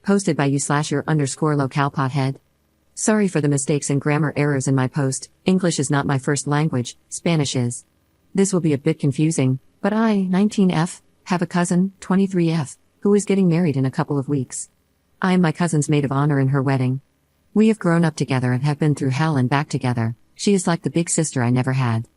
Posted by you/your_locale_pothead. Sorry for the mistakes and grammar errors in my post. English is not my first language, Spanish is. This will be a bit confusing, but I, 19F, have a cousin, 23F, who is getting married in a couple of weeks. I am my cousin's maid of honor in her wedding. We have grown up together and have been through hell and back together. She is like the big sister I never had.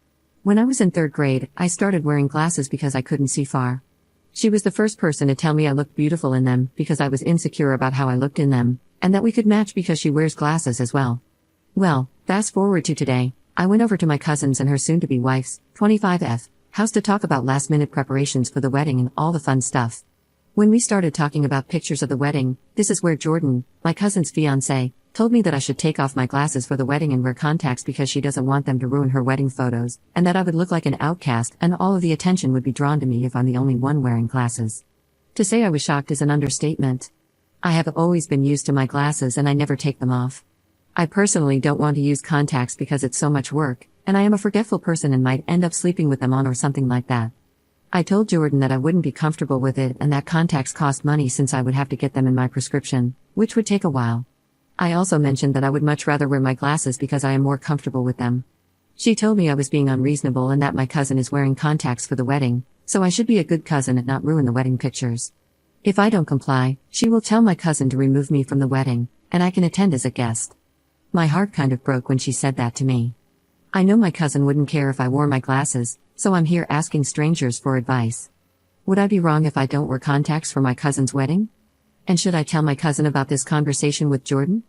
When I was in 3rd grade, I started wearing glasses because I couldn't see far. She was the first person to tell me I looked beautiful in them because I was insecure about how I looked in them, and that we could match because she wears glasses as well. Well, fast forward to today, I went over to my cousin's and her soon-to-be wife's, 25F, house to talk about last-minute preparations for the wedding and all the fun stuff. When we started talking about pictures of the wedding, this is where Jordan, my cousin's fiancé, told me that I should take off my glasses for the wedding and wear contacts because she doesn't want them to ruin her wedding photos, and that I would look like an outcast and all of the attention would be drawn to me if I'm the only one wearing glasses. To say I was shocked is an understatement. I have always been used to my glasses and I never take them off. I personally don't want to use contacts because it's so much work, and I am a forgetful person and might end up sleeping with them on or something like that. I told Jordan that I wouldn't be comfortable with it and that contacts cost money since I would have to get them in my prescription, which would take a while. I also mentioned that I would much rather wear my glasses because I am more comfortable with them. She told me I was being unreasonable and that my cousin is wearing contacts for the wedding, so I should be a good cousin and not ruin the wedding pictures. If I don't comply, she will tell my cousin to remove me from the wedding, and I can attend as a guest. My heart kind of broke when she said that to me. I know my cousin wouldn't care if I wore my glasses, so I'm here asking strangers for advice. Would I be wrong if I don't wear contacts for my cousin's wedding? And should I tell my cousin about this conversation with Jordan?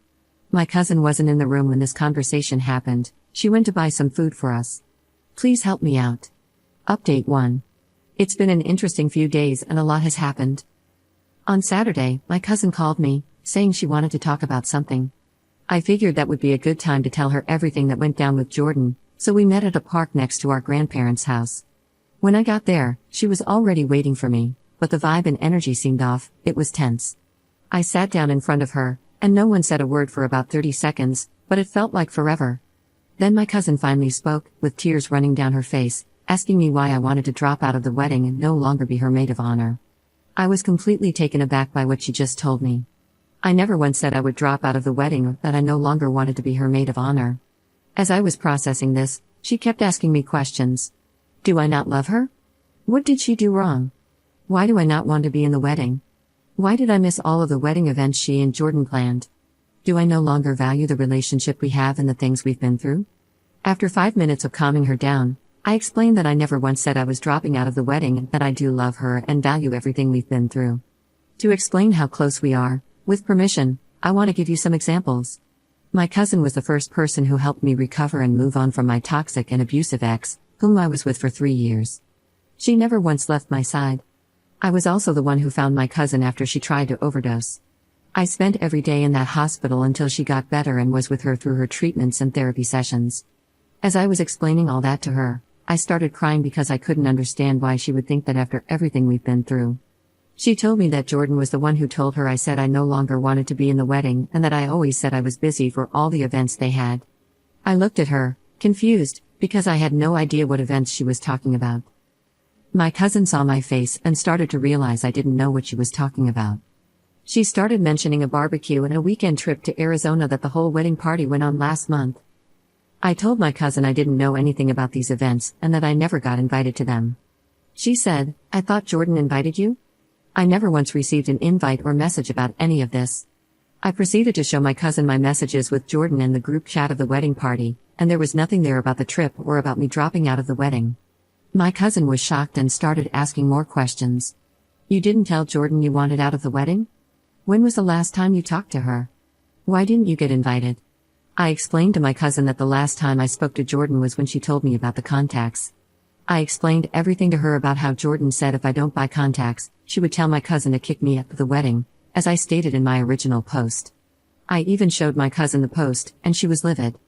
My cousin wasn't in the room when this conversation happened. She went to buy some food for us. Please help me out. Update 1. It's been an interesting few days and a lot has happened. On Saturday, my cousin called me, saying she wanted to talk about something. I figured that would be a good time to tell her everything that went down with Jordan, so we met at a park next to our grandparents' house. When I got there, she was already waiting for me, but the vibe and energy seemed off. It was tense. I sat down in front of her, and no one said a word for about 30 seconds, but it felt like forever. Then my cousin finally spoke, with tears running down her face, asking me why I wanted to drop out of the wedding and no longer be her maid of honor. I was completely taken aback by what she just told me. I never once said I would drop out of the wedding or that I no longer wanted to be her maid of honor. As I was processing this, she kept asking me questions. Do I not love her? What did she do wrong? Why do I not want to be in the wedding? Why did I miss all of the wedding events she and Jordan planned? Do I no longer value the relationship we have and the things we've been through? After 5 minutes of calming her down, I explained that I never once said I was dropping out of the wedding and that I do love her and value everything we've been through. To explain how close we are, with permission, I want to give you some examples. My cousin was the first person who helped me recover and move on from my toxic and abusive ex, whom I was with for 3 years. She never once left my side. I was also the one who found my cousin after she tried to overdose. I spent every day in that hospital until she got better and was with her through her treatments and therapy sessions. As I was explaining all that to her, I started crying because I couldn't understand why she would think that after everything we've been through. She told me that Jordan was the one who told her I said I no longer wanted to be in the wedding and that I always said I was busy for all the events they had. I looked at her, confused, because I had no idea what events she was talking about. My cousin saw my face and started to realize I didn't know what she was talking about. She started mentioning a barbecue and a weekend trip to Arizona that the whole wedding party went on last month. I told my cousin I didn't know anything about these events and that I never got invited to them. She said, "I thought Jordan invited you?" I never once received an invite or message about any of this. I proceeded to show my cousin my messages with Jordan in the group chat of the wedding party, and there was nothing there about the trip or about me dropping out of the wedding. My cousin was shocked and started asking more questions. "You didn't tell Jordan you wanted out of the wedding? When was the last time you talked to her? Why didn't you get invited?" I explained to my cousin that the last time I spoke to Jordan was when she told me about the contacts. I explained everything to her about how Jordan said if I don't buy contacts, she would tell my cousin to kick me out of the wedding, as I stated in my original post. I even showed my cousin the post, and she was livid.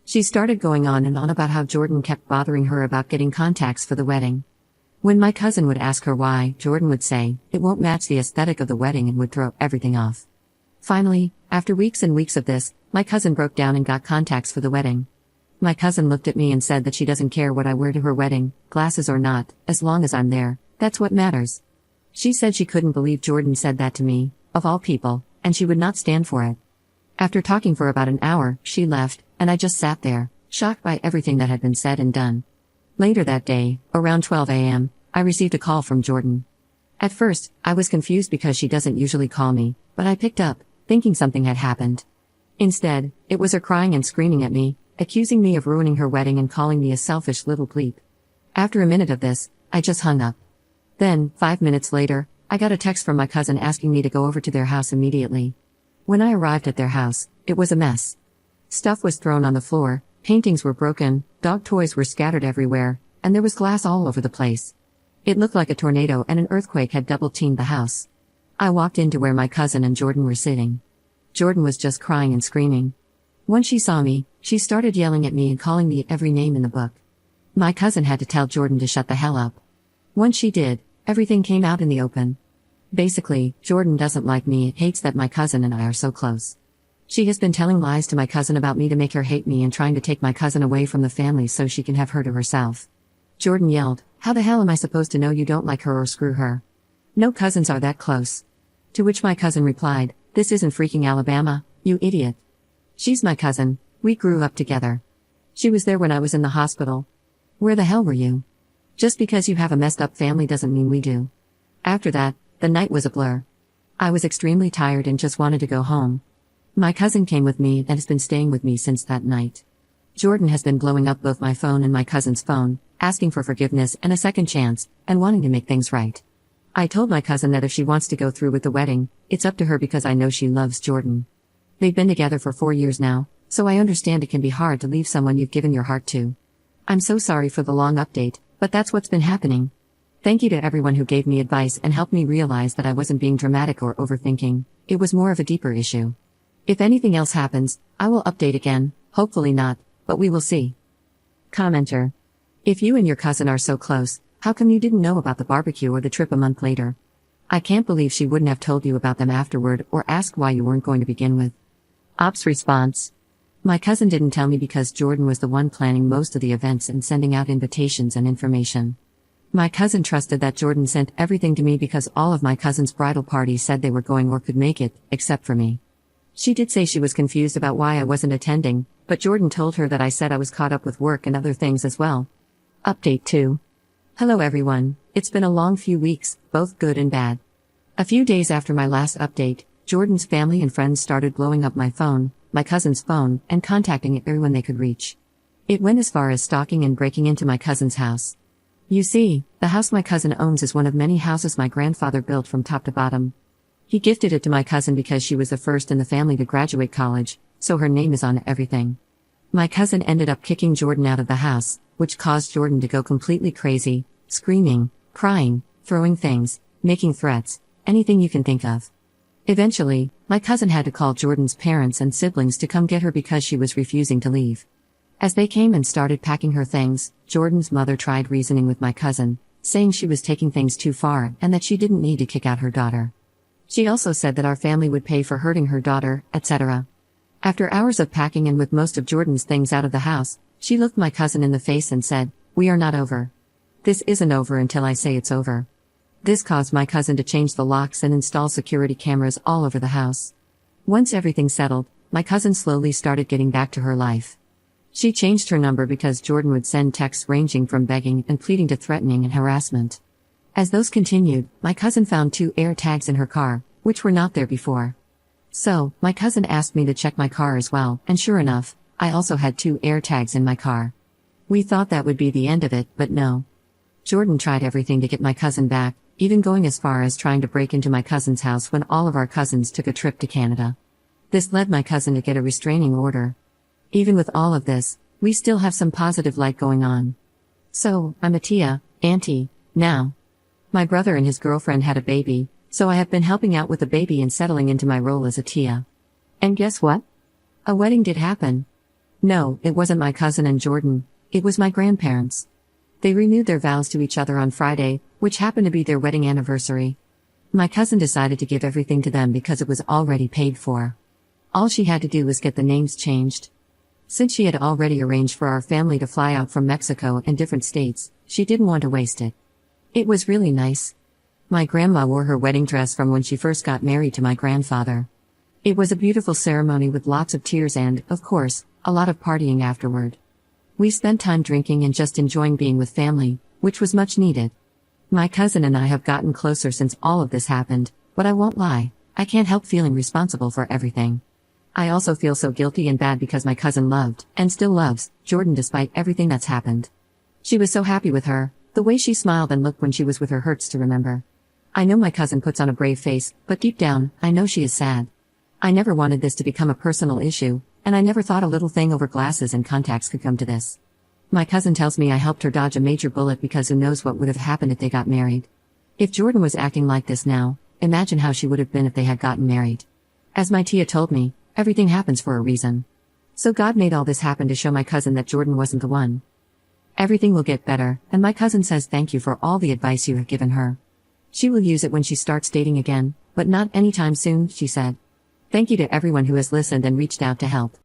She started going on and on about how Jordan kept bothering her about getting contacts for the wedding. When my cousin would ask her why, Jordan would say, "It won't match the aesthetic of the wedding," and would throw everything off. Finally, after weeks and weeks of this, my cousin broke down and got contacts for the wedding. My cousin looked at me and said that she doesn't care what I wear to her wedding, glasses or not, as long as I'm there, that's what matters. She said she couldn't believe Jordan said that to me, of all people, and she would not stand for it. After talking for about an hour, she left, and I just sat there, shocked by everything that had been said and done. Later that day, around 12 a.m., I received a call from Jordan. At first, I was confused because she doesn't usually call me, but I picked up, thinking something had happened. Instead, it was her crying and screaming at me, accusing me of ruining her wedding and calling me a selfish little bleep. After a minute of this, I just hung up. Then, 5 minutes later, I got a text from my cousin asking me to go over to their house immediately. When I arrived at their house, it was a mess. Stuff was thrown on the floor, paintings were broken, dog toys were scattered everywhere, and there was glass all over the place. It looked like a tornado and an earthquake had double-teamed the house. I walked into where my cousin and Jordan were sitting. Jordan was just crying and screaming. Once she saw me, she started yelling at me and calling me every name in the book. My cousin had to tell Jordan to shut the hell up. Once she did, everything came out in the open. Basically, Jordan doesn't like me and hates that my cousin and I are so close. She has been telling lies to my cousin about me to make her hate me and trying to take my cousin away from the family so she can have her to herself. Jordan yelled, "How the hell am I supposed to know you don't like her or screw her? No cousins are that close." To which my cousin replied, "This isn't freaking Alabama, you idiot. She's my cousin, we grew up together. She was there when I was in the hospital. Where the hell were you? Just because you have a messed up family doesn't mean we do." After that, the night was a blur. I was extremely tired and just wanted to go home. My cousin came with me and has been staying with me since that night. Jordan has been blowing up both my phone and my cousin's phone, asking for forgiveness and a second chance, and wanting to make things right. I told my cousin that if she wants to go through with the wedding, it's up to her because I know she loves Jordan. They've been together for 4 years now, so I understand it can be hard to leave someone you've given your heart to. I'm so sorry for the long update, but that's what's been happening. Thank you to everyone who gave me advice and helped me realize that I wasn't being dramatic or overthinking, it was more of a deeper issue. If anything else happens, I will update again, hopefully not, but we will see. Commenter. If you and your cousin are so close, how come you didn't know about the barbecue or the trip a month later? I can't believe she wouldn't have told you about them afterward or asked why you weren't going to begin with. Ops response. My cousin didn't tell me because Jordan was the one planning most of the events and sending out invitations and information. My cousin trusted that Jordan sent everything to me because all of my cousin's bridal parties said they were going or could make it, except for me. She did say she was confused about why I wasn't attending, but Jordan told her that I said I was caught up with work and other things as well. Update 2. Hello everyone, it's been a long few weeks, both good and bad. A few days after my last update, Jordan's family and friends started blowing up my phone, my cousin's phone, and contacting everyone they could reach. It went as far as stalking and breaking into my cousin's house. You see, the house my cousin owns is one of many houses my grandfather built from top to bottom. He gifted it to my cousin because she was the first in the family to graduate college, so her name is on everything. My cousin ended up kicking Jordan out of the house, which caused Jordan to go completely crazy, screaming, crying, throwing things, making threats, anything you can think of. Eventually, my cousin had to call Jordan's parents and siblings to come get her because she was refusing to leave. As they came and started packing her things, Jordan's mother tried reasoning with my cousin, saying she was taking things too far and that she didn't need to kick out her daughter. She also said that our family would pay for hurting her daughter, etc. After hours of packing and with most of Jordan's things out of the house, she looked my cousin in the face and said, "We are not over. This isn't over until I say it's over." This caused my cousin to change the locks and install security cameras all over the house. Once everything settled, my cousin slowly started getting back to her life. She changed her number because Jordan would send texts ranging from begging and pleading to threatening and harassment. As those continued, my cousin found 2 air tags in her car, which were not there before. So, my cousin asked me to check my car as well, and sure enough, I also had 2 air tags in my car. We thought that would be the end of it, but no. Jordan tried everything to get my cousin back, even going as far as trying to break into my cousin's house when all of our cousins took a trip to Canada. This led my cousin to get a restraining order. Even with all of this, we still have some positive light going on. So, I'm a tia, auntie, now. My brother and his girlfriend had a baby, so I have been helping out with the baby and settling into my role as a tia. And guess what? A wedding did happen. No, it wasn't my cousin and Jordan, it was my grandparents. They renewed their vows to each other on Friday, which happened to be their wedding anniversary. My cousin decided to give everything to them because it was already paid for. All she had to do was get the names changed. Since she had already arranged for our family to fly out from Mexico and different states, she didn't want to waste it. It was really nice. My grandma wore her wedding dress from when she first got married to my grandfather. It was a beautiful ceremony with lots of tears and, of course, a lot of partying afterward. We spent time drinking and just enjoying being with family, which was much needed. My cousin and I have gotten closer since all of this happened, but I won't lie, I can't help feeling responsible for everything. I also feel so guilty and bad because my cousin loved, and still loves, Jordan despite everything that's happened. She was so happy with her, the way she smiled and looked when she was with her hurts to remember. I know my cousin puts on a brave face, but deep down, I know she is sad. I never wanted this to become a personal issue, and I never thought a little thing over glasses and contacts could come to this. My cousin tells me I helped her dodge a major bullet because who knows what would have happened if they got married. If Jordan was acting like this now, imagine how she would have been if they had gotten married. As my tia told me, everything happens for a reason. So God made all this happen to show my cousin that Jordan wasn't the one. Everything will get better, and my cousin says thank you for all the advice you have given her. She will use it when she starts dating again, but not anytime soon, she said. Thank you to everyone who has listened and reached out to help.